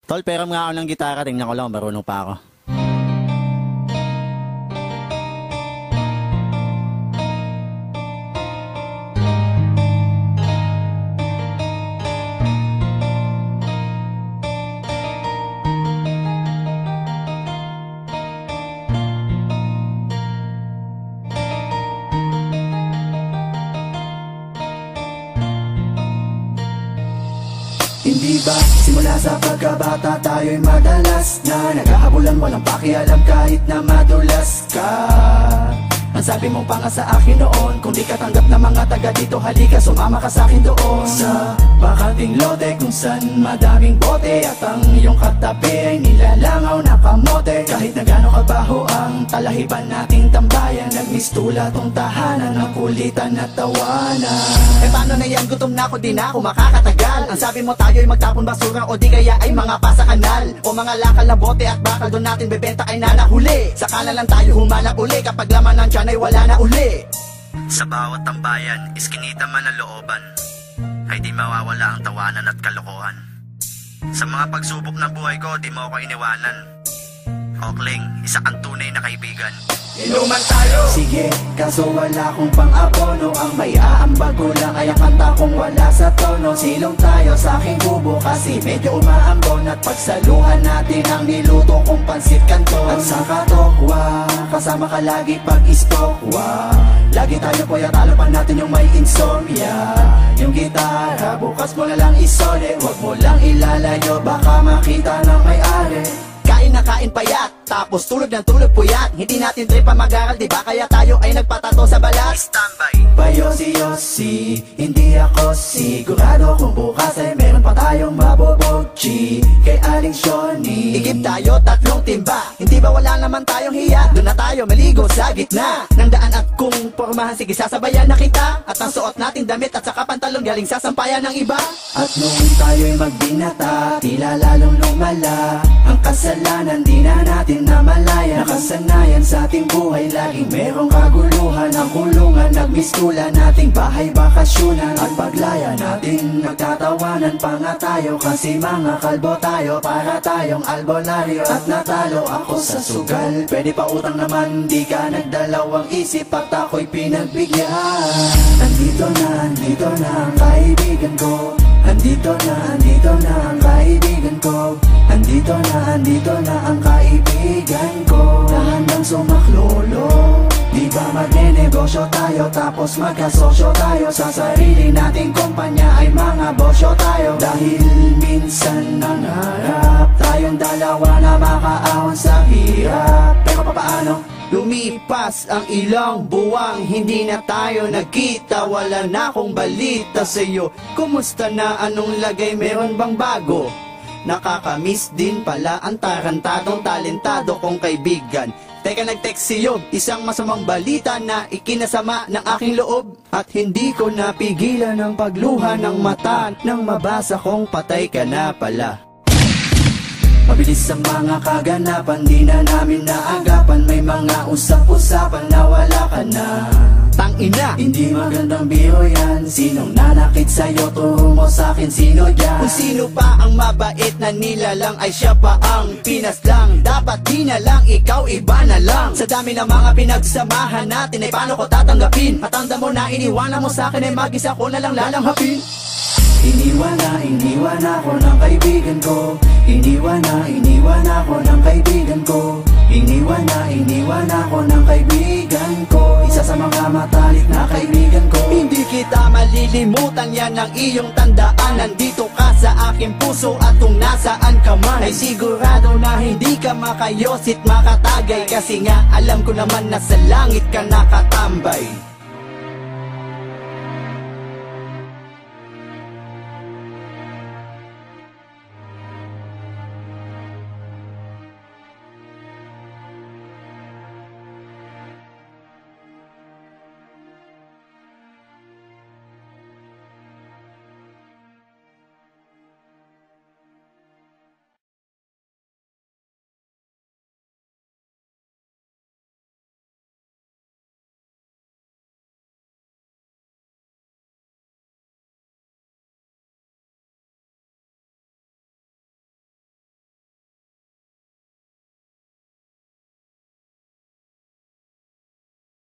Tol, peram nga ako ng gitara. Tingnan ko lang, marunong pa ako. Hindi ba simula sa pagkabata tayo'y madalas na naghahabulan, walang pakialam kahit na madulas ka. Ang sabi mong panga sa akin noon, kung di ka tanggap na mga taga dito, halika sumama ka sa akin doon sa bakating lote kung saan madaming bote, at ang iyong katabi ay nilalangaw na kamote. Kahit na gano'ng kabaho ang talahiban nating tambayan, nagmistula tong tahanan ng kulitan at tawanan. Eh paano na yan, gutom na ako, di na ako makakatagal. Ang sabi mo tayo'y magtapon basura o di kaya ay mga pasa kanal, o mga lakal na bote at bakal doon natin bebenta kay nanahuli. Saka na lang tayo humanap uli kapag laman ng tiyan ay wala na uli. Sa bawat tambayan, iskinita man ang looban, ay di mawawala ang tawanan at kalokohan. Sa mga pagsubok ng buhay ko, di mo ako iniwanan. Okling, isa kang tunay na kaibigan. Inuman tayo! Sige, kaso wala kong pang-abono. Ang may aambag ko lang ay ang kanta kong wala sa tono. Silong tayo sa aking kubo kasi medyo umaambon, at pagsaluhan natin ang niluto kong pansit kanton. At sa katokwa, kasama ka lagi pag-istokwa. Lagi tayo kuya, talo pa natin yung may insomnia. Yung gitara, bukas mo na lang isole. Huwag mo lang ilalayo, baka makita ng may-ari. Kain na kain payat, tapos tulog ng tulog puyat. Hindi natin trip pa mag-aral, diba? Kaya tayo ay nagpatato sa balat. Standby! Payosi-yosi, hindi ako sigurado kung bukas ay meron pa tayong mabobogchi kay Aling Shoni. Igib tayo, tatlong timba. Hindi ba wala naman tayong hiya? Doon na tayo maligo sa gitna ng daan, at kung pormahan, sige sasabayan na kita. At ang suot nating damit at saka pantalon galing sa sampayan ng iba. At nung tayo'y magbinata, tila lalong lumala ang kasalanan, di na natin namalayan. Nakasanayan sa ating buhay, laging merong kaguluhan. Ang kulungan, nagmistula nating bahay bakasyunan. At paglaya natin, nagtatawanan pa nga tayo kasi mga kalbo tayo, para tayong albularyo. At natalo ako sa sugal, pwede pa utang naman, di ka nagdalawang isip at ako'y pinagbigyan. Andito na ang kaibigan ko. Andito na ang kaibigan ko. Andito na ang kaibigan ko, na handang sumaklolo. Di ba magnenegosyo tayo, tapos magkasosyo tayo. Sa sarili nating kumpanya ay mga bosyo tayo. Dahil minsan nangarap tayong dalawa na makaahon sa hirap. Pero papaano? Lumipas ang ilang buwang, hindi na tayo nagkita. Wala na akong balita sa'yo. Kumusta na, anong lagay, meron bang bago? Nakakamiss din pala ang tarantadong talentado kong kaibigan. Teka, nag-text sa'yo, isang masamang balita na ikinasama ng aking loob. At hindi ko napigilan ang pagluha ng mata nang mabasa kong patay ka na pala. Mabilis ang mga kaganapan, di na namin naagapan. May mga usap-usapan na wala ka na. Tangina! Hindi magandang biro yan. Sinong nanakit sa'yo, turo mo sa'kin sino yan. Kung sino pa ang mabait na nilalang ay siya pa ang pinaslang. Dapat di na lang, ikaw iba na lang. Sa dami ng mga pinagsamahan natin ay paano ko tatanggapin? Matanda mo na iniwanan mo sa'kin ay mag-isa ko na lang lalanghapin. Iniwan ako ng kaibigan ko. Iniwan ako ng kaibigan ko. Iniwan ako ng kaibigan ko. Isa sa mga matalik na kaibigan ko. Hindi kita malilimutan, yan ang iyong tandaan. Nandito ka sa aking puso, at kung nasaan ka man ay sigurado na hindi ka makayosit makatagay. Kasi nga alam ko naman na sa langit ka nakatambay.